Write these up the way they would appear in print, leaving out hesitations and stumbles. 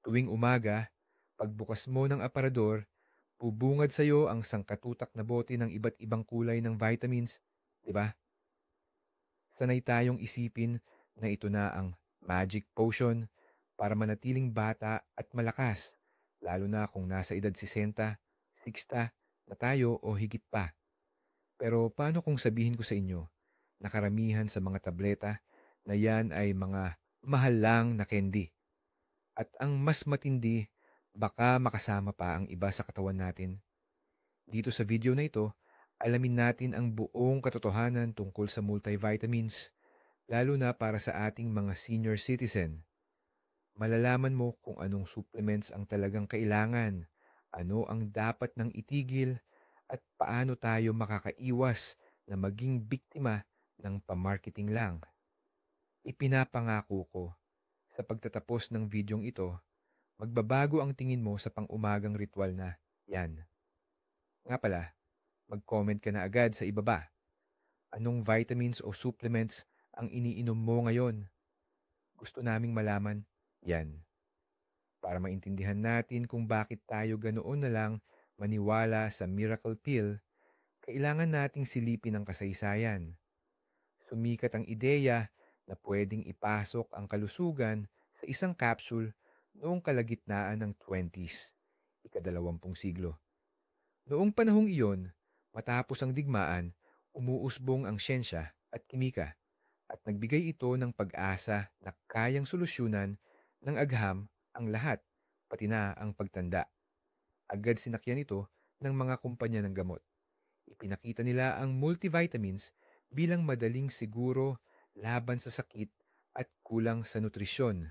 Tuwing umaga, pagbukas mo ng aparador, bubungad sa'yo ang sangkatutak na bote ng iba't ibang kulay ng vitamins, di ba? Sanay tayong isipin na ito na ang magic potion para manatiling bata at malakas, lalo na kung nasa edad 60, 60 na tayo o higit pa. Pero paano kung sabihin ko sa inyo na karamihan sa mga tableta na yan ay mga mahal lang na candy? At ang mas matindi, baka makasama pa ang iba sa katawan natin. Dito sa video na ito, alamin natin ang buong katotohanan tungkol sa multivitamins, lalo na para sa ating mga senior citizen. Malalaman mo kung anong supplements ang talagang kailangan, ano ang dapat nang itigil, at paano tayo makakaiwas na maging biktima ng pamarketing lang. Ipinapangako ko, sa pagtatapos ng videong ito, magbabago ang tingin mo sa pang-umagang ritual na yan. Nga pala, mag-comment ka na agad sa ibaba. Anong vitamins o supplements ang iniinom mo ngayon? Gusto naming malaman yan. Para maintindihan natin kung bakit tayo ganoon na lang maniwala sa miracle pill, kailangan nating silipin ang kasaysayan. Sumikat ang ideya na pwedeng ipasok ang kalusugan sa isang capsule noong kalagitnaan ng 20s, ika-20 siglo. Noong panahong iyon, matapos ang digmaan, umuusbong ang siyensya at kimika at nagbigay ito ng pag-asa na kayang solusyonan ng agham ang lahat, pati na ang pagtanda. Agad sinakyan ito ng mga kumpanya ng gamot. Ipinakita nila ang multivitamins bilang madaling siguro laban sa sakit at kulang sa nutrisyon.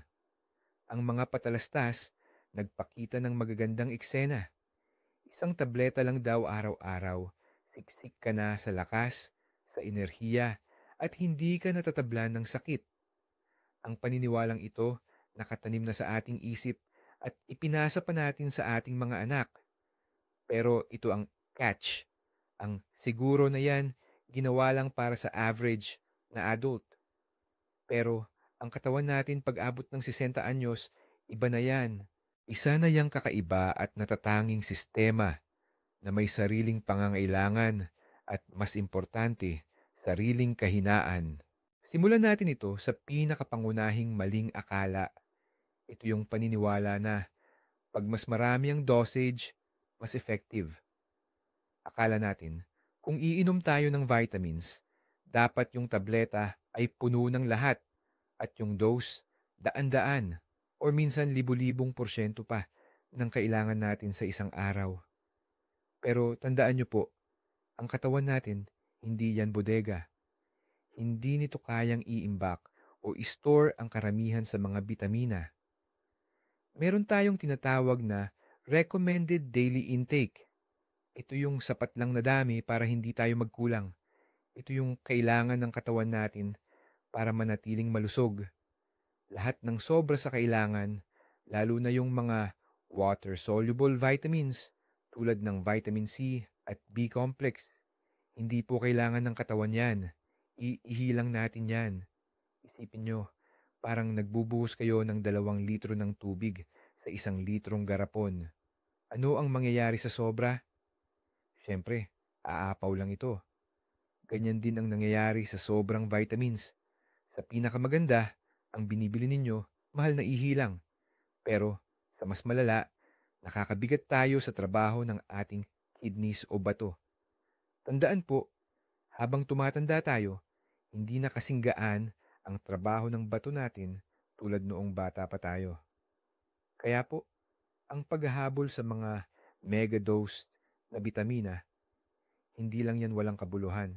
Ang mga patalastas nagpakita ng magagandang eksena. Isang tableta lang daw araw-araw, siksik ka na sa lakas, sa enerhiya, at hindi ka natatablan ng sakit. Ang paniniwalang ito nakatanim na sa ating isip at ipinasa pa natin sa ating mga anak. Pero ito ang catch. Ang siguro na yan, ginawa lang para sa average na adult. Pero ang katawan natin pag-abot ng 60 anyos, iba na yan. Isa na yang kakaiba at natatanging sistema na may sariling pangangailangan at mas importante, sariling kahinaan. Simulan natin ito sa pinakapangunahing maling akala. Ito yung paniniwala na pag mas marami ang dosage, mas effective. Akala natin, kung iinom tayo ng vitamins, dapat yung tableta ay puno ng lahat at yung dose, daan-daan or minsan libu-libong porsyento pa ng kailangan natin sa isang araw. Pero tandaan nyo po, ang katawan natin, hindi yan bodega. Hindi nito kayang iimbak o store ang karamihan sa mga bitamina. Meron tayong tinatawag na recommended daily intake. Ito yung sapat lang na dami para hindi tayo magkulang. Ito yung kailangan ng katawan natin para manatiling malusog. Lahat ng sobra sa kailangan, lalo na yung mga water-soluble vitamins tulad ng vitamin C at B-complex, hindi po kailangan ng katawan yan. Iihilang natin yan. Isipin nyo, parang nagbubuhos kayo ng 2 litro ng tubig sa 1 litrong garapon. Ano ang mangyayari sa sobra? Siyempre, aapaw lang ito. Ganyan din ang nangyayari sa sobrang vitamins. Sa pinakamaganda, ang binibili ninyo, mahal na ihilang. Pero sa mas malala, nakakabigat tayo sa trabaho ng ating kidneys o bato. Tandaan po, habang tumatanda tayo, hindi na kasinggaan ang trabaho ng bato natin tulad noong bata pa tayo. Kaya po, ang paghahabol sa mga mega-dose na bitamina, hindi lang yan walang kabuluhan,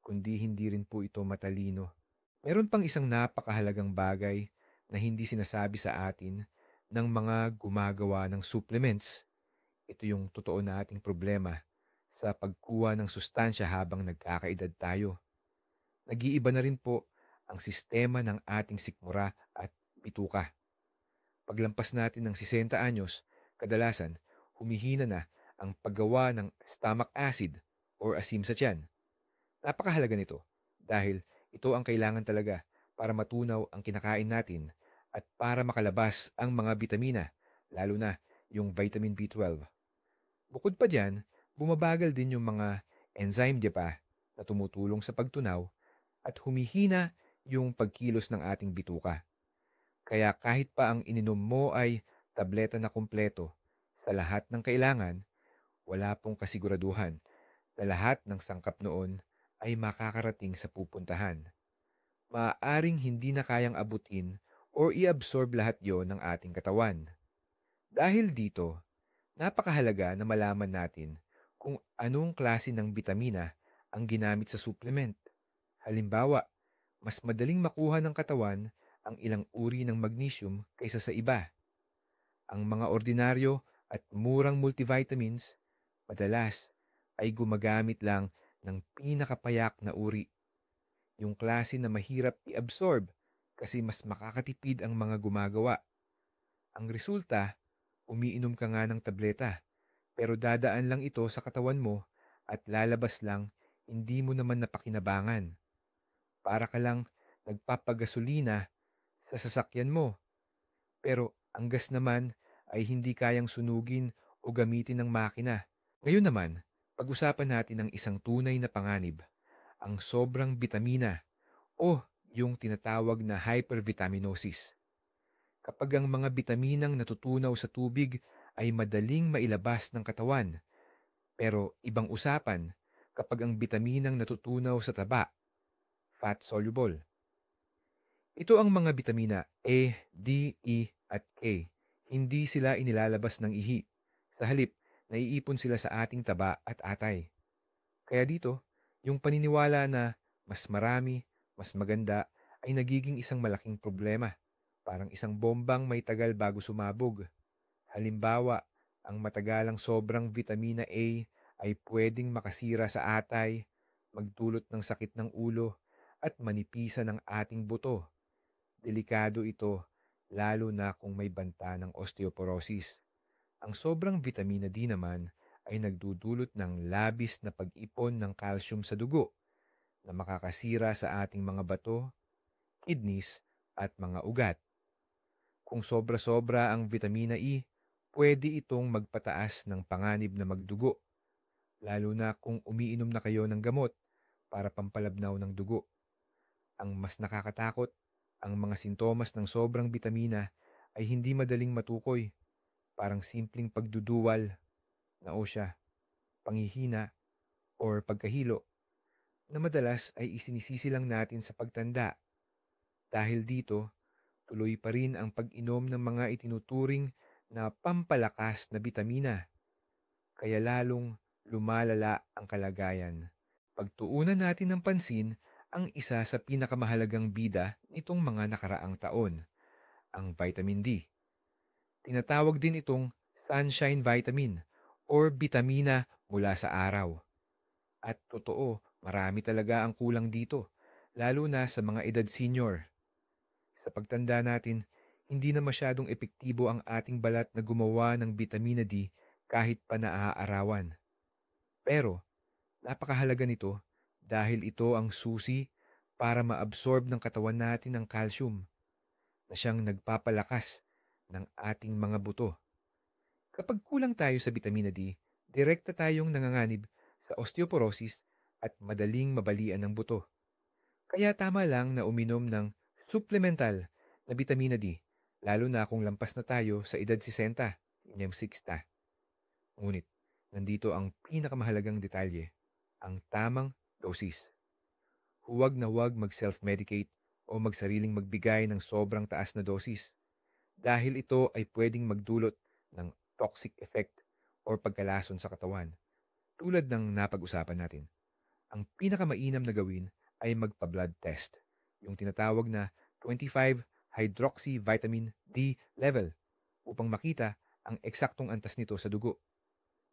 kundi hindi rin po ito matalino. Meron pang isang napakahalagang bagay na hindi sinasabi sa atin ng mga gumagawa ng supplements. Ito yung totoo na ating problema sa pagkuha ng sustansya habang nagkakaedad tayo. Nag-iiba na rin po ang sistema ng ating sikmura at bituka. Paglampas natin ng 60 anyos, kadalasan humihina na ang paggawa ng stomach acid or asim sa tiyan. Napakahalaga nito dahil ito ang kailangan talaga para matunaw ang kinakain natin at para makalabas ang mga bitamina lalo na yung vitamin B12. Bukod pa dyan, bumabagal din yung mga enzyme, di ba, na tumutulong sa pagtunaw at humihina yung pagkilos ng ating bituka. Kaya kahit pa ang ininom mo ay tableta na kumpleto sa lahat ng kailangan, wala pong kasiguraduhan na lahat ng sangkap noon ay makakarating sa pupuntahan. Maaaring hindi na kayang abutin o i-absorb lahat yon ng ating katawan. Dahil dito, napakahalaga na malaman natin kung anong klase ng bitamina ang ginamit sa supplement. Halimbawa, mas madaling makuha ng katawan ang ilang uri ng magnesium kaysa sa iba. Ang mga ordinaryo at murang multivitamins madalas ay gumagamit lang ng pinakapayak na uri, yung klase na mahirap i-absorb kasi mas makakatipid ang mga gumagawa. Ang resulta, umiinom ka nga ng tableta, pero dadaan lang ito sa katawan mo at lalabas lang, hindi mo naman napakinabangan. Para ka lang nagpapagasolina sa sasakyan mo, pero ang gas naman ay hindi kayang sunugin o gamitin ng makina. Ngayon naman, pag-usapan natin ang isang tunay na panganib, ang sobrang bitamina o yung tinatawag na hypervitaminosis. Kapag ang mga bitaminang natutunaw sa tubig ay madaling mailabas ng katawan, pero ibang usapan kapag ang bitaminang natutunaw sa taba, fat soluble. Ito ang mga bitamina A, D, E at K. Hindi sila inilalabas ng ihi. Sa halip, naiipon sila sa ating taba at atay. Kaya dito, yung paniniwala na mas marami, mas maganda ay nagiging isang malaking problema. Parang isang bombang may tagal bago sumabog. Halimbawa, ang matagalang sobrang vitamina A ay pwedeng makasira sa atay, magdulot ng sakit ng ulo, at manipisan ng ating buto. Delikado ito, lalo na kung may banta ng osteoporosis. Ang sobrang vitamina D naman ay nagdudulot ng labis na pag-ipon ng calcium sa dugo na makakasira sa ating mga bato, kidneys, at mga ugat. Kung sobra-sobra ang vitamina E, pwede itong magpataas ng panganib na magdugo, lalo na kung umiinom na kayo ng gamot para pampalabnaw ng dugo. Ang mas nakakatakot, ang mga sintomas ng sobrang bitamina ay hindi madaling matukoy, parang simpleng pagduduwal, nausya, panghihina, or pagkahilo na madalas ay isinisisi lang natin sa pagtanda. Dahil dito, tuloy pa rin ang pag-inom ng mga itinuturing na pampalakas na bitamina, kaya lalong lumalala ang kalagayan. Pagtuunan natin ng pansin ang isa sa pinakamahalagang bida nitong mga nakaraang taon, ang vitamin D. Tinatawag din itong sunshine vitamin or bitamina mula sa araw. At totoo, marami talaga ang kulang dito, lalo na sa mga edad senior. Sa pagtanda natin, hindi na masyadong epektibo ang ating balat na gumawa ng bitamina D kahit pa naaarawan. Pero, napakahalaga nito dahil ito ang susi para maabsorb ng katawan natin ang calcium na siyang nagpapalakas ng ating mga buto. Kapag kulang tayo sa bitamina D, direkta tayong nanganganib sa osteoporosis at madaling mabalian ng buto. Kaya tama lang na uminom ng supplemental na bitamina D, lalo na kung lampas na tayo sa edad 60, inyong 60. Ngunit, nandito ang pinakamahalagang detalye, ang tamang dosis. Huwag na huwag mag-self-medicate o magsariling magbigay ng sobrang taas na dosis dahil ito ay pwedeng magdulot ng toxic effect o pagkalason sa katawan. Tulad ng napag-usapan natin, ang pinakamainam na gawin ay magpa-blood test, yung tinatawag na 25-hydroxy-vitamin D level upang makita ang eksaktong antas nito sa dugo.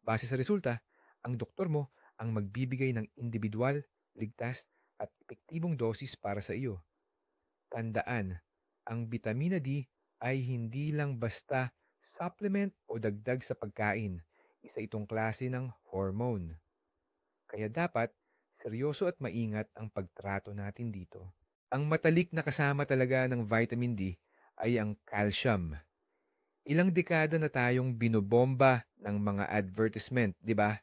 Base sa resulta, ang doktor mo ang magbibigay ng individual, ligtas at epektibong dosis para sa iyo. Tandaan, ang bitamina D ay hindi lang basta supplement o dagdag sa pagkain. Isa itong klase ng hormone. Kaya dapat seryoso at maingat ang pagtrato natin dito. Ang matalik na kasama talaga ng vitamin D ay ang calcium. Ilang dekada na tayong binobomba ng mga advertisement, di ba?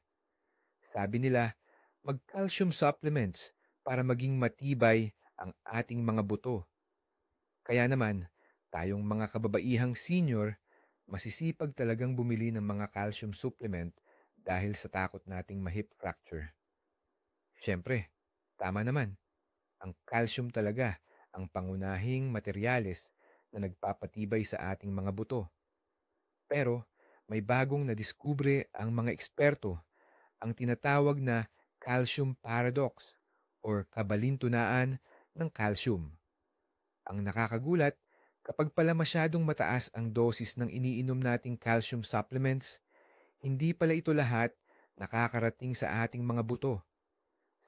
Sabi nila, mag-calcium supplements para maging matibay ang ating mga buto. Kaya naman, tayong mga kababaihang senior, masisipag talagang bumili ng mga calcium supplement dahil sa takot nating ma-hip fracture. Siyempre, tama naman, ang calcium talaga ang pangunahing materyales na nagpapatibay sa ating mga buto. Pero may bagong nadiskubre ang mga eksperto, ang tinatawag na calcium paradox or kabalintunaan ng calcium. Ang nakakagulat, kapag pala masyadong mataas ang dosis ng iniinom nating calcium supplements, hindi pala ito lahat nakakarating sa ating mga buto.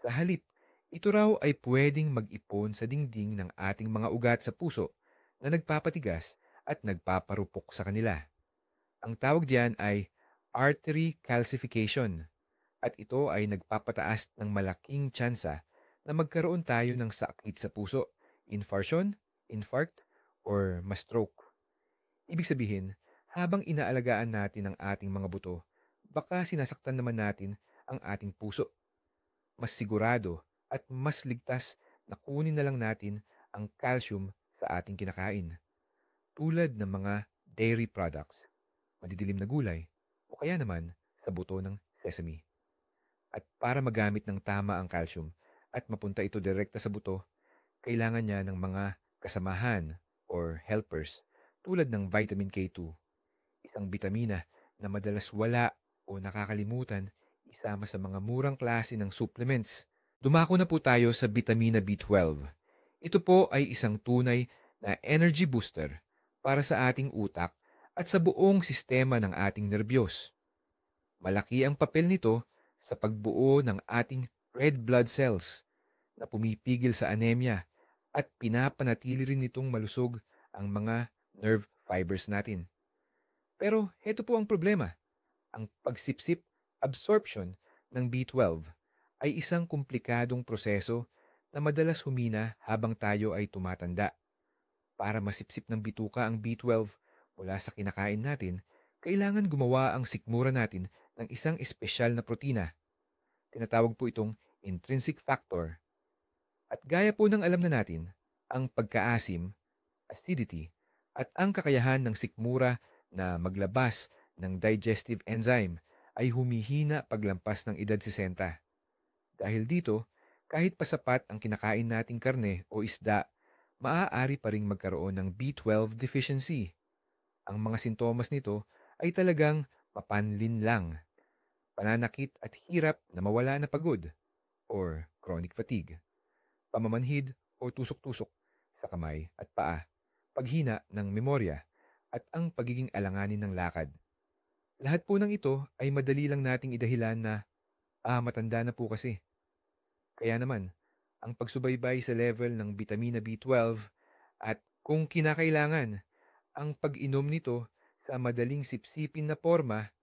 Sa halip, ito raw ay pwedeng mag-ipon sa dingding ng ating mga ugat sa puso na nagpapatigas at nagpaparupok sa kanila. Ang tawag diyan ay artery calcification at ito ay nagpapataas ng malaking tsansa na magkaroon tayo ng sakit sa puso, infarction, infarct, or ma-stroke. Ibig sabihin, habang inaalagaan natin ang ating mga buto, baka sinasaktan naman natin ang ating puso. Mas sigurado at mas ligtas na kunin na lang natin ang calcium sa ating kinakain, tulad ng mga dairy products, madidilim na gulay, o kaya naman sa buto ng sesame. At para magamit ng tama ang calcium at mapunta ito direkta sa buto, kailangan niya ng mga kasamahan or helpers tulad ng vitamin K2, isang bitamina na madalas wala o nakakalimutan isama sa mga murang klase ng supplements. Dumako na po tayo sa bitamina B12. Ito po ay isang tunay na energy booster para sa ating utak at sa buong sistema ng ating nerbiyos. Malaki ang papel nito sa pagbuo ng ating red blood cells na pumipigil sa anemia at pinapanatili rin nitong malusog ang mga nerve fibers natin. Pero heto po ang problema. Ang pagsipsip, absorption ng B12 ay isang komplikadong proseso na madalas humina habang tayo ay tumatanda. Para masipsip ng bituka ang B12 mula sa kinakain natin, kailangan gumawa ang sikmura natin ng isang espesyal na protina. Tinatawag po itong intrinsic factor. At gaya po ng alam na natin, ang pagkaasim, acidity, at ang kakayahan ng sikmura na maglabas ng digestive enzyme ay humihina paglampas ng edad 60. Dahil dito, kahit pasapat ang kinakain nating karne o isda, maaari pa ring magkaroon ng B12 deficiency. Ang mga sintomas nito ay talagang mapanlin lang, pananakit at hirap na mawala na pagod or chronic fatigue, pamamanhid o tusok-tusok sa kamay at paa, paghina ng memorya at ang pagiging alanganin ng lakad. Lahat po ng ito ay madali lang nating idahilan na, matanda na po kasi. Kaya naman, ang pagsubaybay sa level ng bitamina B12 at kung kinakailangan, ang pag-inom nito sa madaling sipsipin na forma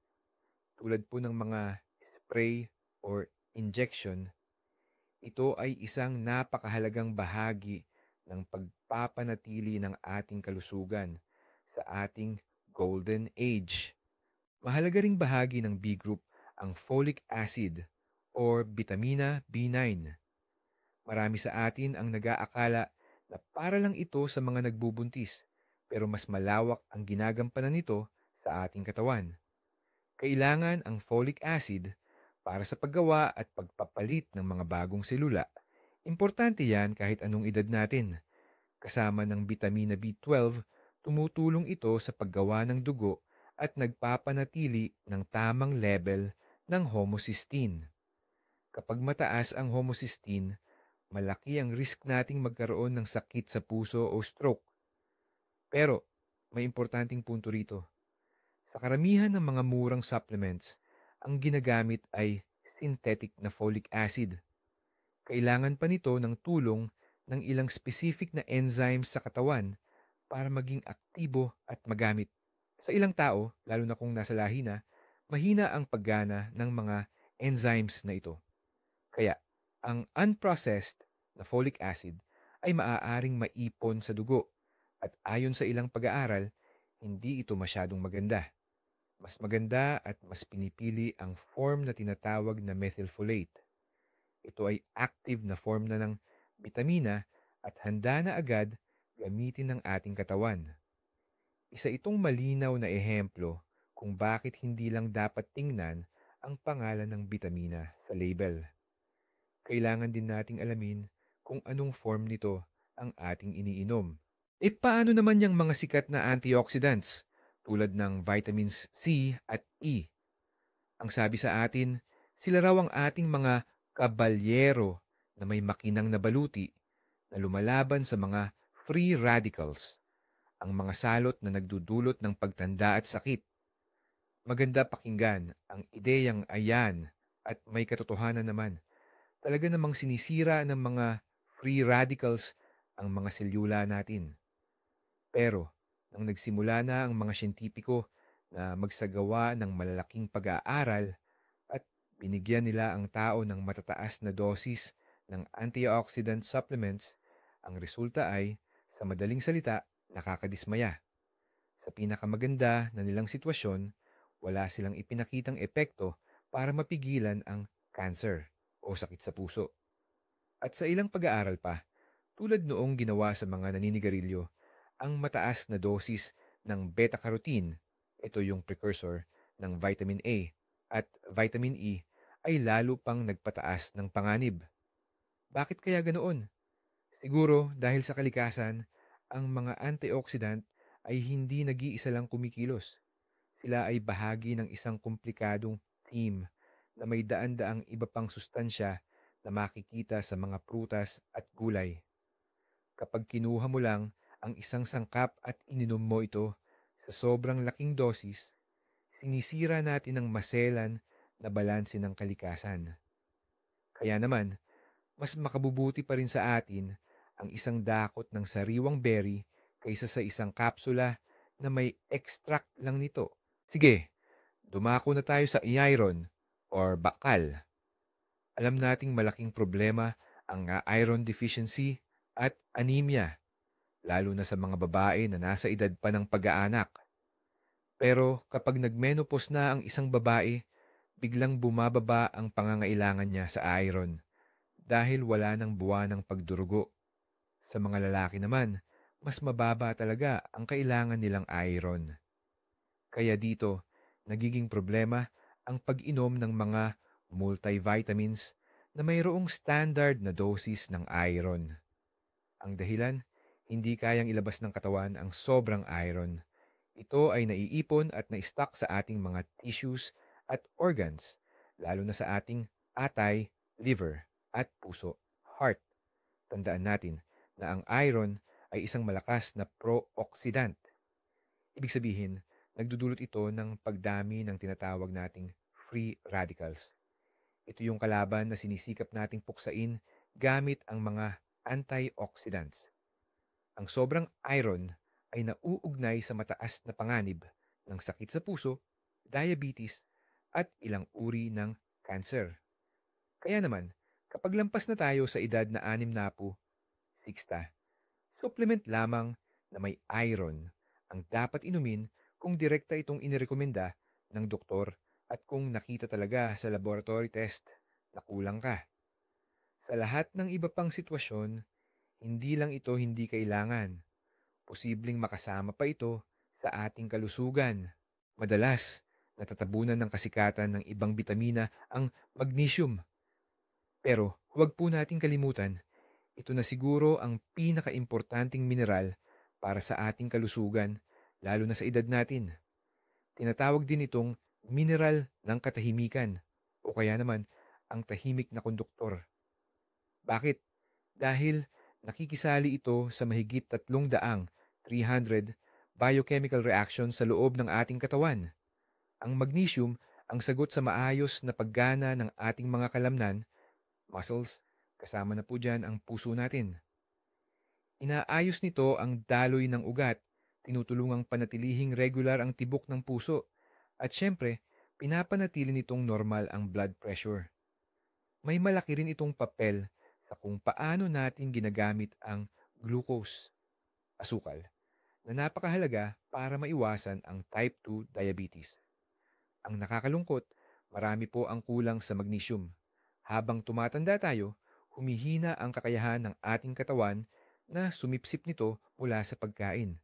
tulad po ng mga spray or injection, ito ay isang napakahalagang bahagi ng pagpapanatili ng ating kalusugan sa ating golden age. Mahalaga ring bahagi ng B group ang folic acid or bitamina B9. Marami sa atin ang nag-aakala na para lang ito sa mga nagbubuntis, pero mas malawak ang ginagampanan nito sa ating katawan. Kailangan ang folic acid para sa paggawa at pagpapalit ng mga bagong selula. Importante yan kahit anong edad natin. Kasama ng bitamina B12, tumutulong ito sa paggawa ng dugo at nagpapanatili ng tamang level ng homocysteine. Kapag mataas ang homocysteine, malaki ang risk nating magkaroon ng sakit sa puso o stroke. Pero may importanteng punto rito. Sa karamihan ng mga murang supplements, ang ginagamit ay synthetic na folic acid. Kailangan pa nito ng tulong ng ilang specific na enzymes sa katawan para maging aktibo at magamit. Sa ilang tao, lalo na kung nasa lahi na, mahina ang paggana ng mga enzymes na ito. Kaya, ang unprocessed na folic acid ay maaaring maipon sa dugo at ayon sa ilang pag-aaral, hindi ito masyadong maganda. Mas maganda at mas pinipili ang form na tinatawag na methylfolate. Ito ay active na form na ng bitamina at handa na agad gamitin ng ating katawan. Isa itong malinaw na ehemplo kung bakit hindi lang dapat tingnan ang pangalan ng bitamina sa label. Kailangan din nating alamin kung anong form nito ang ating iniinom. E paano naman yung mga sikat na antioxidants tulad ng vitamins C at E? Ang sabi sa atin, sila raw ang ating mga kabalyero na may makinang na baluti na lumalaban sa mga free radicals, ang mga salot na nagdudulot ng pagtanda at sakit. Maganda pakinggan ang ideyang ayan at may katotohanan naman. Talaga namang sinisira ng mga free radicals ang mga selyula natin. Pero, nang nagsimula na ang mga siyentipiko na magsagawa ng malalaking pag-aaral at binigyan nila ang tao ng matataas na dosis ng antioxidant supplements, ang resulta ay, sa madaling salita, nakakadismaya. Sa pinakamaganda na nilang sitwasyon, wala silang ipinakitang epekto para mapigilan ang cancer o sakit sa puso. At sa ilang pag-aaral pa, tulad noong ginawa sa mga naninigarilyo, ang mataas na dosis ng beta-carotene, ito yung precursor ng vitamin A at vitamin E, ay lalo pang nagpataas ng panganib. Bakit kaya ganoon? Siguro dahil sa kalikasan, ang mga antioxidant ay hindi nag-iisa lang kumikilos. Sila ay bahagi ng isang komplikadong team na may daan-daang iba pang sustansya na makikita sa mga prutas at gulay. Kapag kinuha mo lang ang isang sangkap at ininom mo ito sa sobrang laking dosis, sinisira natin ang maselan na balanse ng kalikasan. Kaya naman, mas makabubuti pa rin sa atin ang isang dakot ng sariwang berry kaysa sa isang kapsula na may extract lang nito. Sige, dumako na tayo sa iron or bakal. Alam nating malaking problema ang iron deficiency at anemia, lalo na sa mga babae na nasa edad pa ng pag-aanak. Pero kapag nagmenopause na ang isang babae, biglang bumababa ang pangangailangan niya sa iron dahil wala nang buwan ng pagdurugo. Sa mga lalaki naman, mas mababa talaga ang kailangan nilang iron. Kaya dito, nagiging problema ang pag-inom ng mga multivitamins na mayroong standard na dosis ng iron. Ang dahilan, hindi kayang ilabas ng katawan ang sobrang iron. Ito ay naiipon at na-stock sa ating mga tissues at organs, lalo na sa ating atay, liver, at puso, heart. Tandaan natin na ang iron ay isang malakas na pro-oxidant. Ibig sabihin, nagdudulot ito ng pagdami ng tinatawag nating free radicals. Ito yung kalaban na sinisikap nating puksain gamit ang mga antioxidants. Ang sobrang iron ay nauugnay sa mataas na panganib ng sakit sa puso, diabetes, at ilang uri ng cancer. Kaya naman, kapag lampas na tayo sa edad na 60, supplement lamang na may iron ang dapat inumin kung direkta itong inirekomenda ng doktor at kung nakita talaga sa laboratory test na kulang ka. Sa lahat ng iba pang sitwasyon, hindi lang ito hindi kailangan. Posibleng makasama pa ito sa ating kalusugan. Madalas, natatabunan ng kasikatan ng ibang bitamina ang magnesium. Pero huwag po nating kalimutan, ito na siguro ang pinakaimportanting mineral para sa ating kalusugan, lalo na sa edad natin. Tinatawag din itong mineral ng katahimikan o kaya naman ang tahimik na konduktor. Bakit? Dahil nakikisali ito sa mahigit 300 biochemical reactions sa loob ng ating katawan. Ang magnesium ang sagot sa maayos na paggana ng ating mga kalamnan, muscles, kasama na po dyan ang puso natin. Inaayos nito ang daloy ng ugat, tinutulungang panatilihing regular ang tibok ng puso, at syempre, pinapanatili nitong normal ang blood pressure. May malaki rin itong papel sa kung paano natin ginagamit ang glucose, asukal, na napakahalaga para maiwasan ang type 2 diabetes. Ang nakakalungkot, marami po ang kulang sa magnesium. Habang tumatanda tayo, humihina ang kakayahan ng ating katawan na sumipsip nito mula sa pagkain.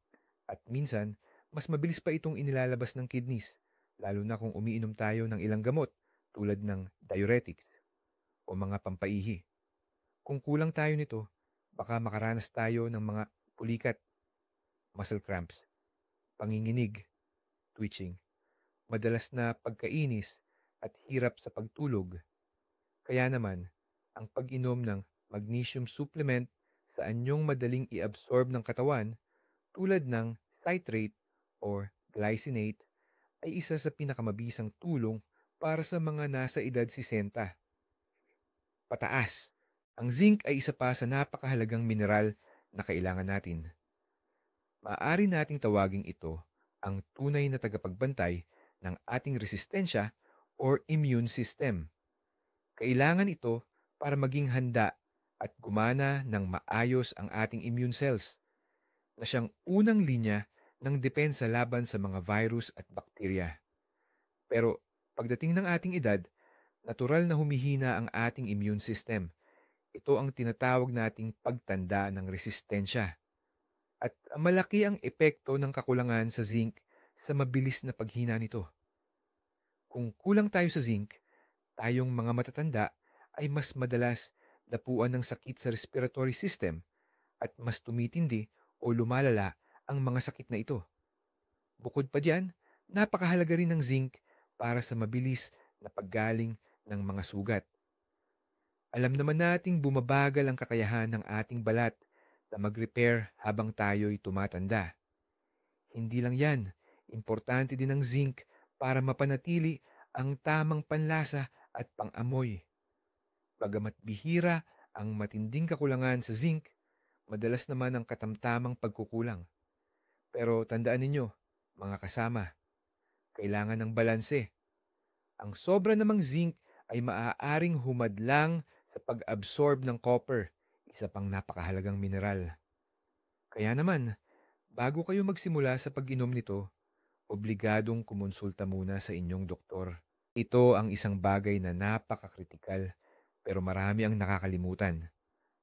At minsan, mas mabilis pa itong inilalabas ng kidneys, lalo na kung umiinom tayo ng ilang gamot tulad ng diuretics o mga pampaihi. Kung kulang tayo nito, baka makaranas tayo ng mga pulikat, muscle cramps, panginginig, twitching, madalas na pagkainis at hirap sa pagtulog. Kaya naman, ang pag-inom ng magnesium supplement sa anyong madaling i-absorb ng katawan tulad ng citrate or glycinate ay isa sa pinakamabisang tulong para sa mga nasa edad 60 pataas. Ang zinc ay isa pa sa napakahalagang mineral na kailangan natin. Maaari nating tawaging ito ang tunay na tagapagbantay ng ating resistensya or immune system. Kailangan ito para maging handa at gumana ng maayos ang ating immune cells na siyang unang linya ng depensa laban sa mga virus at bakterya. Pero pagdating ng ating edad, natural na humihina ang ating immune system. Ito ang tinatawag nating pagtanda ng resistensya. At malaki ang epekto ng kakulangan sa zinc sa mabilis na paghina nito. Kung kulang tayo sa zinc, tayong mga matatanda ay mas madalas dapuan ng sakit sa respiratory system at mas tumitindi o lumalala ang mga sakit na ito. Bukod pa diyan, napakahalaga rin ng zinc para sa mabilis na paggaling ng mga sugat. Alam naman nating bumabagal ang kakayahan ng ating balat na mag-repair habang tayo'y tumatanda. Hindi lang yan, importante din ang zinc para mapanatili ang tamang panlasa at pang-amoy. Bagamat bihira ang matinding kakulangan sa zinc, madalas naman ang katamtamang pagkukulang. Pero tandaan ninyo, mga kasama, kailangan ng balanse. Ang sobra namang zinc ay maaaring humadlang sa pag-absorb ng copper, isa pang napakahalagang mineral. Kaya naman, bago kayo magsimula sa pag-inom nito, obligadong kumonsulta muna sa inyong doktor. Ito ang isang bagay na napakakritikal pero marami ang nakakalimutan.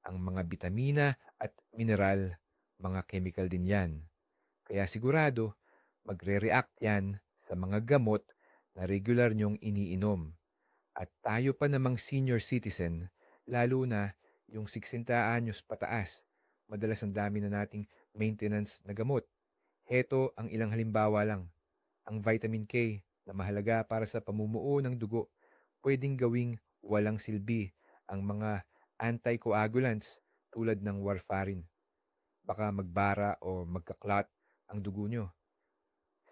Ang mga bitamina at mineral, mga chemical din yan. Kaya sigurado, magre-react yan sa mga gamot na regular nyong iniinom. At tayo pa namang senior citizen, lalo na yung 60 anyos pataas, madalas ang dami na nating maintenance na gamot. Heto ang ilang halimbawa lang. Ang vitamin K na mahalaga para sa pamumuo ng dugo, pwedeng gawing walang silbi ang mga anticoagulants tulad ng warfarin. Baka magbara o magka-clot ang dugo nyo.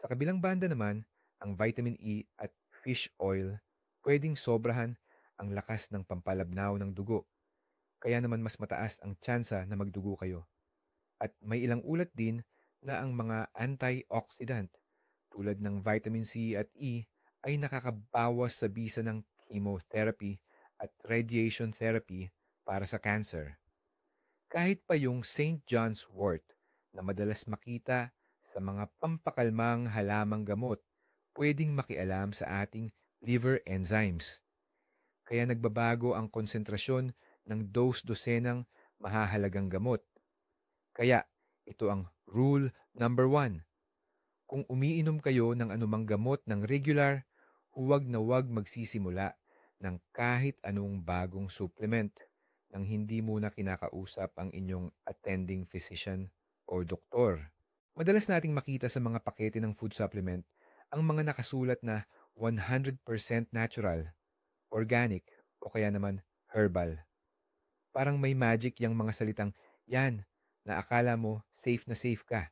Sa kabilang banda naman, ang vitamin E at fish oil pwedeng sobrahan ang lakas ng pampalabnaw ng dugo. Kaya naman mas mataas ang tsansa na magdugo kayo. At may ilang ulat din na ang mga antioxidant tulad ng vitamin C at E ay nakakabawas sa bisa ng chemotherapy at radiation therapy para sa cancer. Kahit pa yung St. John's wort na madalas makita sa mga pampakalmang halamang gamot, pwedeng makialam sa ating liver enzymes. Kaya nagbabago ang konsentrasyon ng dose-dosenang mahahalagang gamot. Kaya ito ang rule number 1. Kung umiinom kayo ng anumang gamot ng regular, huwag na huwag magsisimula ng kahit anong bagong supplement nang hindi muna kinakausap ang inyong attending physician o doktor. Madalas nating makita sa mga pakete ng food supplement ang mga nakasulat na 100% natural, organic, o kaya naman herbal. Parang may magic yung mga salitang yan na akala mo safe na safe ka.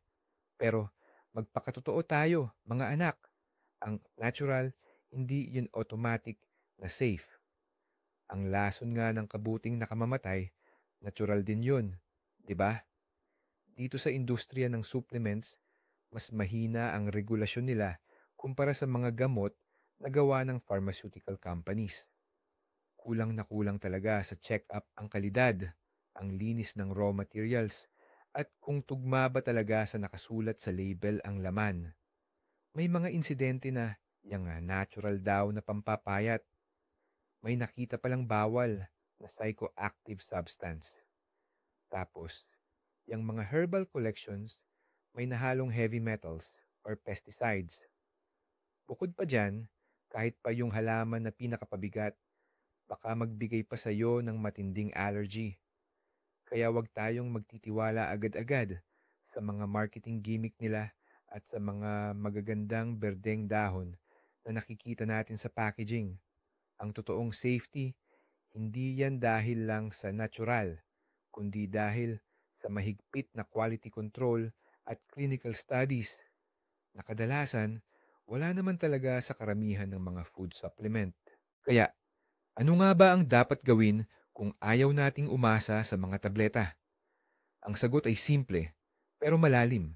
Pero magpakatotoo tayo, mga anak. Ang natural, hindi yun automatic na safe. Ang lason nga ng kabuting nakamamatay, natural din yun. 'Di ba? Dito sa industriya ng supplements, mas mahina ang regulasyon nila kumpara sa mga gamot na gawa ng pharmaceutical companies. Kulang na kulang talaga sa check-up ang kalidad, ang linis ng raw materials, at kung tugma ba talaga sa nakasulat sa label ang laman. May mga insidente na yung natural daw na pampapayat, may nakita palang bawal na psychoactive substance. Tapos, yung mga herbal collections, may nahalong heavy metals or pesticides. Bukod pa dyan, kahit pa yung halaman na pinakapabigat, baka magbigay pa sa'yo ng matinding allergy. Kaya wag tayong magtitiwala agad-agad sa mga marketing gimmick nila at sa mga magagandang berdeng dahon na nakikita natin sa packaging. Ang totoong safety, hindi yan dahil lang sa natural, kundi dahil sa mahigpit na quality control at clinical studies na kadalasan wala naman talaga sa karamihan ng mga food supplement. Kaya, ano nga ba ang dapat gawin kung ayaw nating umasa sa mga tableta? Ang sagot ay simple, pero malalim.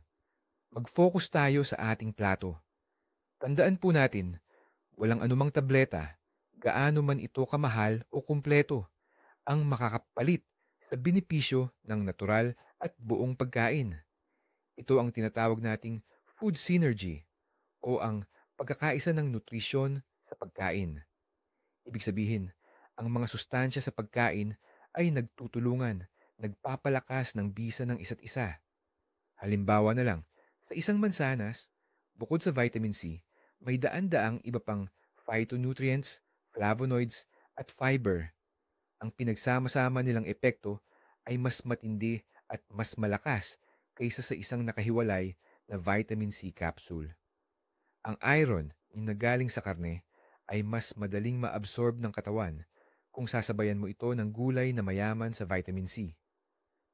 Mag-focus tayo sa ating plato. Tandaan po natin, walang anumang tableta, gaano man ito kamahal o kumpleto, ang makakapalit sa benepisyo ng natural at buong pagkain. Ito ang tinatawag nating food synergy o ang pagkakaisa ng nutrisyon sa pagkain. Ibig sabihin, ang mga sustansya sa pagkain ay nagtutulungan, nagpapalakas ng bisa ng isa't isa. Halimbawa na lang, sa isang mansanas, bukod sa vitamin C, may daan-daang iba pang phytonutrients, flavonoids, at fiber. Ang pinagsama-sama nilang epekto ay mas matindi at mas malakas kaysa sa isang nakahiwalay na vitamin C capsule. Ang iron, yung nagaling sa karne, ay mas madaling maabsorb ng katawan kung sasabayan mo ito ng gulay na mayaman sa vitamin C.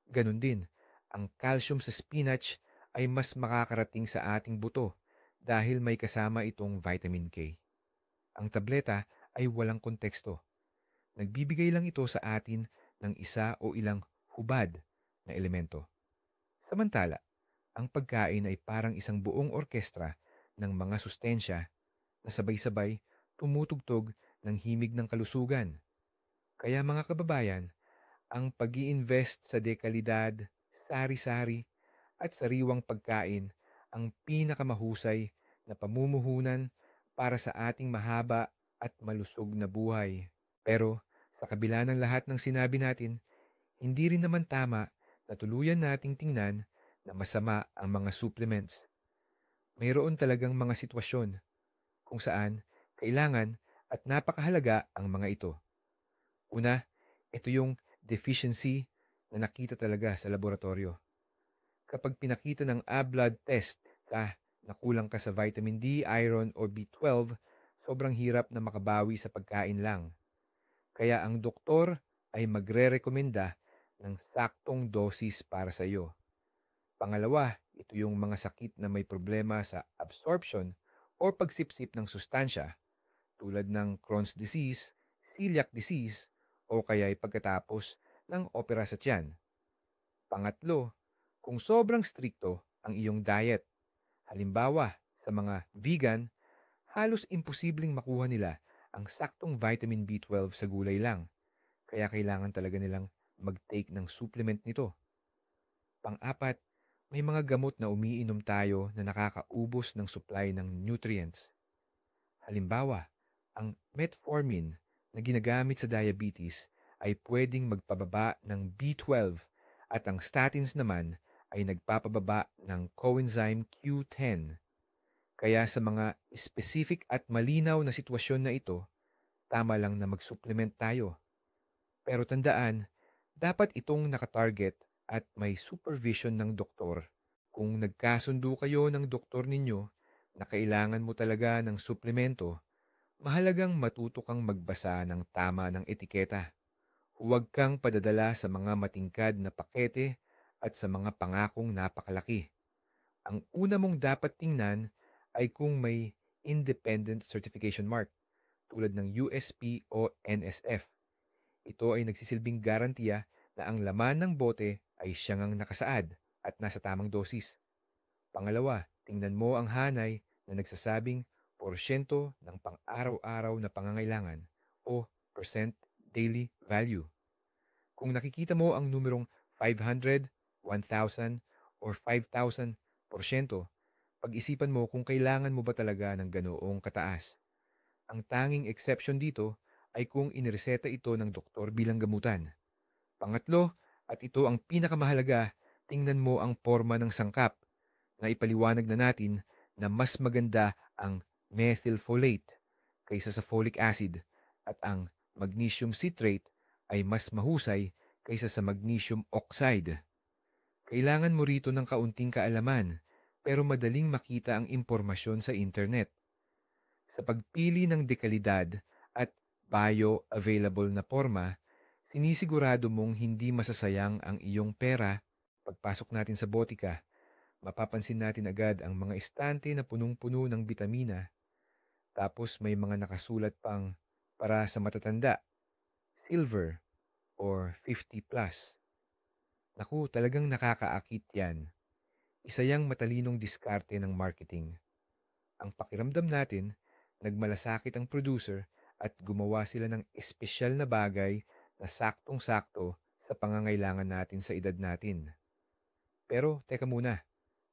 Ganon din, ang calcium sa spinach ay mas makakarating sa ating buto dahil may kasama itong vitamin K. Ang tableta ay walang konteksto. Nagbibigay lang ito sa atin ng isa o ilang hubad na elemento. Samantala, ang pagkain ay parang isang buong orkestra ng mga sustensya na sabay-sabay tumutugtog ng himig ng kalusugan. Kaya mga kababayan, ang pag-iinvest sa dekalidad, sari-sari at sariwang pagkain ang pinakamahusay na pamumuhunan para sa ating mahaba at malusog na buhay. Pero sa kabila ng lahat ng sinabi natin, hindi rin naman tama na tuluyan nating tingnan na masama ang mga supplements. Mayroon talagang mga sitwasyon kung saan kailangan at napakahalaga ang mga ito. Una, ito yung deficiency na nakita talaga sa laboratorio. Kapag pinakita ng blood test na kulang ka sa vitamin D, iron o B12, sobrang hirap na makabawi sa pagkain lang. Kaya ang doktor ay magre-rekomenda ng saktong dosis para sa iyo. Pangalawa, ito yung mga sakit na may problema sa absorption o pagsipsip ng sustansya tulad ng Crohn's disease, celiac disease, o kaya'y pagkatapos ng opera sa tiyan. Pangatlo, kung sobrang strikto ang iyong diet, halimbawa sa mga vegan, halos imposibleng makuha nila ang saktong vitamin B12 sa gulay lang. Kaya kailangan talaga nilang mag-take ng supplement nito. Pang-apat, may mga gamot na umiinom tayo na nakakaubos ng supply ng nutrients. Halimbawa, ang metformin na ginagamit sa diabetes ay pwedeng magpababa ng B12 at ang statins naman ay nagpapababa ng coenzyme Q10. Kaya sa mga specific at malinaw na sitwasyon na ito, tama lang na mag-supplement tayo. Pero tandaan, dapat itong nakatarget at may supervision ng doktor. Kung nagkasundo kayo ng doktor ninyo na kailangan mo talaga ng suplemento, mahalagang matuto kang magbasa ng tama ng etiketa. Huwag kang padadala sa mga matingkad na pakete at sa mga pangakong napakalaki. Ang una mong dapat tingnan ay kung may independent certification mark tulad ng USP o NSF. Ito ay nagsisilbing garantiya na ang laman ng bote ay siyang ang nakasaad at nasa tamang dosis. Pangalawa, tingnan mo ang hanay na nagsasabing porsyento ng pang-araw-araw na pangangailangan o percent daily value. Kung nakikita mo ang numerong 500, 1,000 or 5,000%. Pag-isipan mo kung kailangan mo ba talaga ng ganoong kataas. Ang tanging exception dito ay kung inireseta ito ng doktor bilang gamutan. Pangatlo, at ito ang pinakamahalaga, tingnan mo ang forma ng sangkap. Na ipaliwanag na natin na mas maganda ang methylfolate kaysa sa folic acid at ang magnesium citrate ay mas mahusay kaysa sa magnesium oxide. Kailangan mo rito ng kaunting kaalaman pero madaling makita ang impormasyon sa internet. Sa pagpili ng dekalidad at bioavailable na forma, sinisigurado mong hindi masasayang ang iyong pera. Pagpasok natin sa botika, mapapansin natin agad ang mga estante na punong-puno ng bitamina. Tapos may mga nakasulat pang para sa matatanda, silver or 50 plus. Naku, talagang nakakaakit yan. Isa yang matalinong diskarte ng marketing. Ang pakiramdam natin, nagmalasakit ang producer at gumawa sila ng espesyal na bagay na saktong-sakto sa pangangailangan natin sa edad natin. Pero teka muna,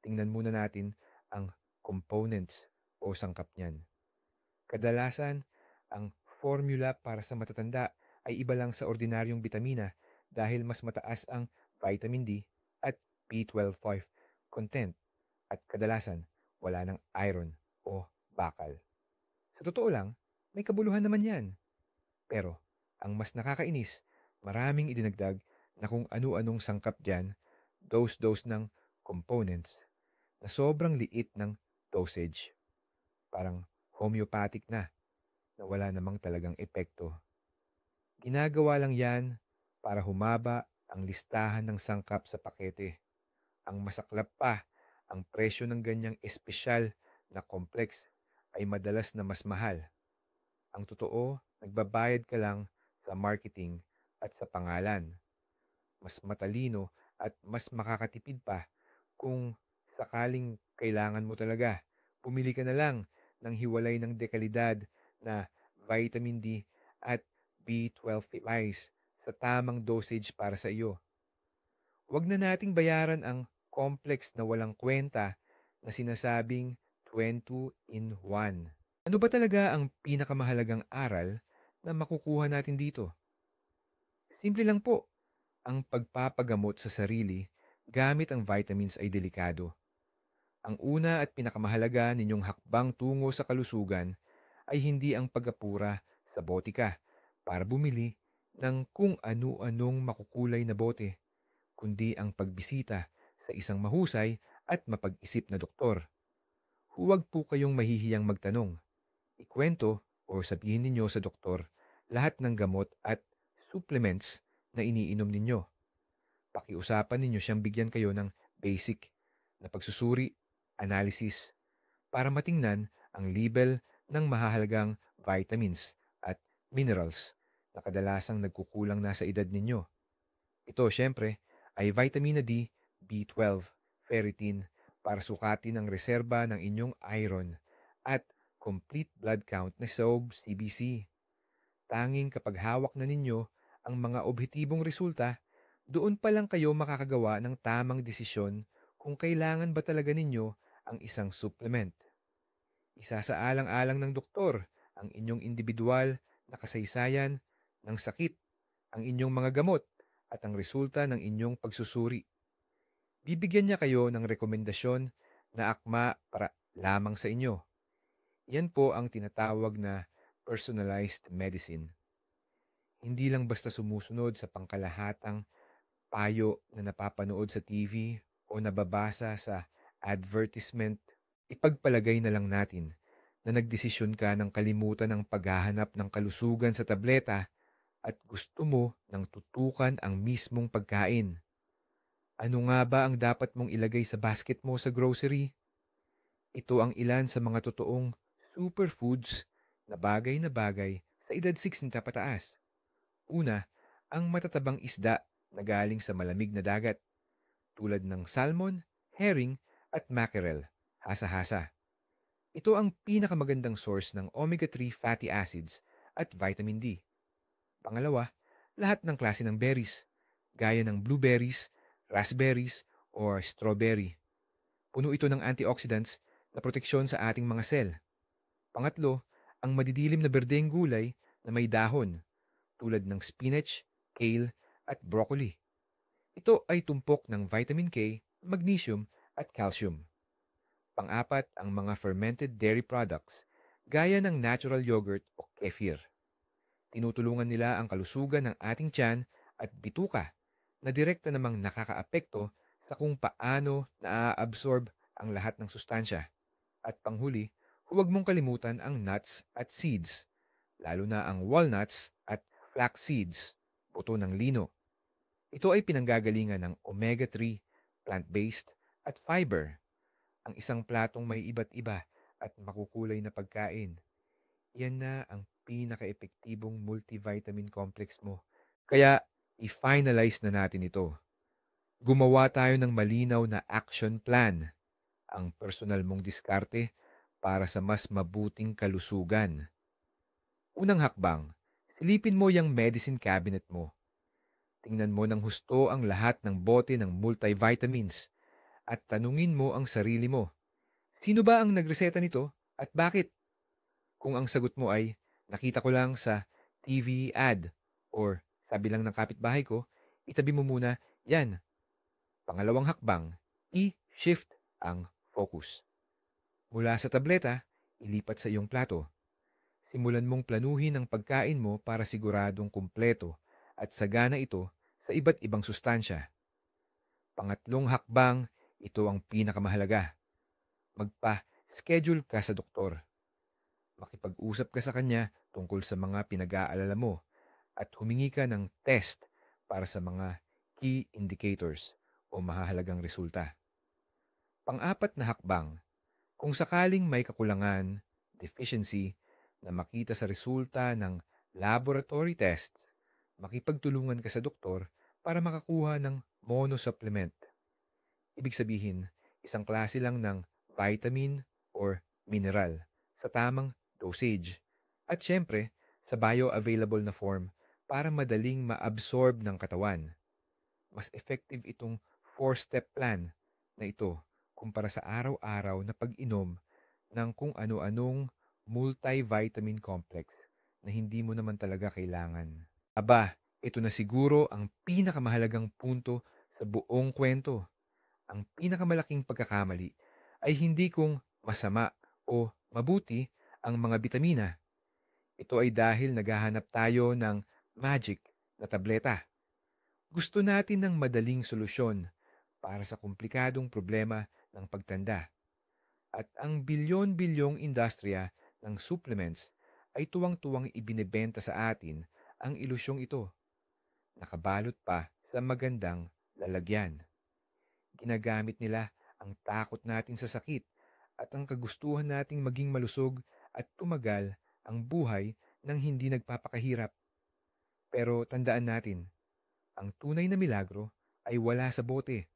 tingnan muna natin ang components o sangkap niyan. Kadalasan, ang formula para sa matatanda ay iba lang sa ordinaryong bitamina dahil mas mataas ang vitamin D at B12 content at kadalasan wala ng iron o bakal. Sa totoo lang, may kabuluhan naman yan. Pero ang mas nakakainis, maraming idinagdag na kung ano-anong sangkap dyan, dose-dose ng components na sobrang liit ng dosage. Parang homeopathic na wala namang talagang epekto. Ginagawa lang yan para humaba ang listahan ng sangkap sa pakete. Ang masaklap pa, ang presyo ng ganyang espesyal na complex ay madalas na mas mahal. Ang totoo, nagbabayad ka lang sa marketing at sa pangalan. Mas matalino at mas makakatipid pa kung sakaling kailangan mo talaga. Pumili ka na lang ng hiwalay ng dekalidad na vitamin D at B12 supplies sa tamang dosage para sa iyo. Huwag na nating bayaran ang complex na walang kwenta na sinasabing 20 in 1. Ano ba talaga ang pinakamahalagang aral na makukuha natin dito? Simple lang po, ang pagpapagamot sa sarili gamit ang vitamins ay delikado. Ang una at pinakamahalaga ninyong hakbang tungo sa kalusugan ay hindi ang pag-apura sa botika para bumili ng kung ano-anong makukulay na bote, kundi ang pagbisita sa isang mahusay at mapag-isip na doktor. Huwag po kayong mahihiyang magtanong. Ikwento o sabihin ninyo sa doktor lahat ng gamot at supplements na iniinom ninyo. Pakiusapan ninyo siyang bigyan kayo ng basic na pagsusuri, analysis, para matingnan ang label ng mahahalagang vitamins at minerals na kadalasang nagkukulang na sa edad ninyo. Ito, syempre, ay vitamina D, B12, ferritin para sukatin ang reserba ng inyong iron at complete blood count na CBC. Tanging kapag hawak na ninyo ang mga objetibong resulta, doon pa lang kayo makakagawa ng tamang desisyon kung kailangan ba talaga ninyo ang isang supplement. Isasaalang-alang ng doktor ang inyong individual na kasaysayan ng sakit, ang inyong mga gamot at ang resulta ng inyong pagsusuri. Bibigyan niya kayo ng rekomendasyon na akma para lamang sa inyo. Yan po ang tinatawag na personalized medicine. Hindi lang basta sumusunod sa pangkalahatang payo na napapanood sa TV o nababasa sa advertisement. Ipagpalagay na lang natin na nagdesisyon ka ng kalimutan ang paghahanap ng kalusugan sa tableta at gusto mo ng tutukan ang mismong pagkain. Ano nga ba ang dapat mong ilagay sa basket mo sa grocery? Ito ang ilan sa mga totoong superfoods na bagay sa edad 60 pataas. Una, ang matatabang isda na galing sa malamig na dagat tulad ng salmon, herring at mackerel, hasa-hasa. Ito ang pinakamagandang source ng omega-3 fatty acids at vitamin D. Pangalawa, lahat ng klase ng berries, gaya ng blueberries, raspberries, or strawberry. Puno ito ng antioxidants na proteksyon sa ating mga sel. Pangatlo, ang madidilim na berdeng gulay na may dahon tulad ng spinach, kale, at broccoli. Ito ay tumpok ng vitamin K, magnesium, at calcium. Pang-apat, ang mga fermented dairy products gaya ng natural yogurt o kefir. Tinutulungan nila ang kalusugan ng ating tiyan at bituka na direkta namang nakakaapekto sa kung paano naa-absorb ang lahat ng sustansya. At panghuli, huwag mong kalimutan ang nuts at seeds, lalo na ang walnuts at flax seeds, buto ng lino. Ito ay pinanggagalingan ng omega-3, plant-based, at fiber. Ang isang platong may iba't iba at makukulay na pagkain. Yan na ang pinaka-epektibong multivitamin complex mo. Kaya, i-finalize na natin ito. Gumawa tayo ng malinaw na action plan, ang personal mong diskarte para sa mas mabuting kalusugan. Unang hakbang, silipin mo yung medicine cabinet mo. Tingnan mo ng husto ang lahat ng bote ng multivitamins at tanungin mo ang sarili mo, sino ba ang nagreseta nito at bakit? Kung ang sagot mo ay, nakita ko lang sa TV ad or sabi lang ng kapitbahay ko, itabi mo muna yan. Pangalawang hakbang, i-shift ang focus. Mula sa tableta, ilipat sa iyong plato. Simulan mong planuhin ang pagkain mo para siguradong kumpleto at sagana ito sa iba't ibang sustansya. Pangatlong hakbang, ito ang pinakamahalaga. Magpa-schedule ka sa doktor. Makipag-usap ka sa kanya tungkol sa mga pinag-aalala mo at humingi ka ng test para sa mga key indicators o mahahalagang resulta. Pang-apat na hakbang, kung sakaling may kakulangan, deficiency, na makita sa resulta ng laboratory test, makipagtulungan ka sa doktor para makakuha ng monosupplement. Ibig sabihin, isang klase lang ng vitamin or mineral sa tamang dosage. At syempre, sa bioavailable na form para madaling ma-absorb ng katawan. Mas effective itong 4-step plan na ito kumpara sa araw-araw na pag-inom ng kung ano-anong multivitamin complex na hindi mo naman talaga kailangan. Aba, ito na siguro ang pinakamahalagang punto sa buong kwento. Ang pinakamalaking pagkakamali ay hindi kung masama o mabuti ang mga bitamina. Ito ay dahil naghahanap tayo ng magic na tableta. Gusto natin ng madaling solusyon para sa komplikadong problema ng pagtanda. At ang bilyon-bilyong industriya ng supplements ay tuwang-tuwang ibinebenta sa atin ang ilusyong ito. Nakabalot pa sa magandang lalagyan. Ginagamit nila ang takot natin sa sakit at ang kagustuhan nating maging malusog at tumagal ang buhay ng hindi nagpapakahirap. Pero tandaan natin, ang tunay na milagro ay wala sa bote.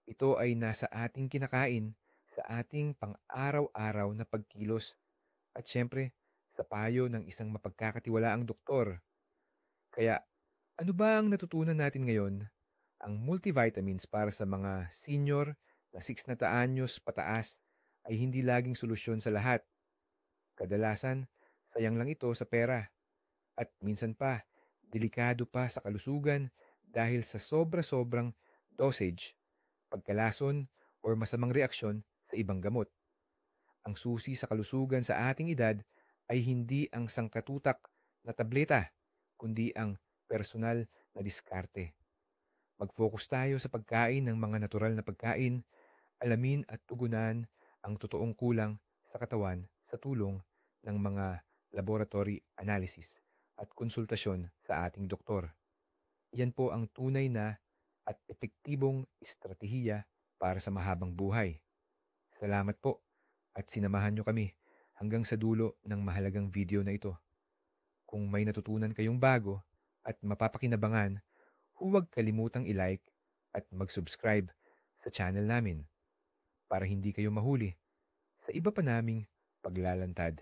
Ito ay nasa ating kinakain, sa ating pang-araw-araw na pagkilos at syempre sa payo ng isang mapagkakatiwalaang doktor. Kaya ano ba ang natutunan natin ngayon? Ang multivitamins para sa mga senior na 6 na anyos pataas ay hindi laging solusyon sa lahat. Kadalasan, sayang lang ito sa pera. At minsan pa, delikado pa sa kalusugan dahil sa sobra-sobrang dosage, pagkalason, o masamang reaksyon sa ibang gamot. Ang susi sa kalusugan sa ating edad ay hindi ang sangkatutak na tableta, kundi ang personal na diskarte. Mag-focus tayo sa pagkain ng mga natural na pagkain, alamin at tugunan ang totoong kulang sa katawan sa tulong ng mga laboratory analysis at konsultasyon sa ating doktor. Yan po ang tunay na at epektibong estratehiya para sa mahabang buhay. Salamat po at sinamahan nyo kami hanggang sa dulo ng mahalagang video na ito. Kung may natutunan kayong bago at mapapakinabangan, huwag kalimutang i-like at mag-subscribe sa channel namin para hindi kayo mahuli sa iba pa naming paglalantad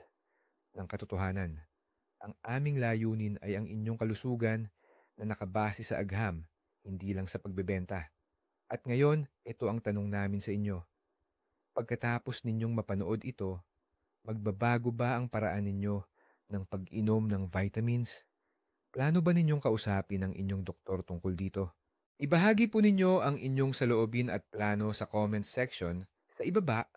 ng katotohanan. Ang aming layunin ay ang inyong kalusugan na nakabase sa agham, hindi lang sa pagbebenta. At ngayon, ito ang tanong namin sa inyo. Pagkatapos ninyong mapanood ito, magbabago ba ang paraan ninyo ng pag-inom ng vitamins? Plano ba ninyong kausapin ang inyong doktor tungkol dito? Ibahagi po ninyo ang inyong saloobin at plano sa comment section sa ibaba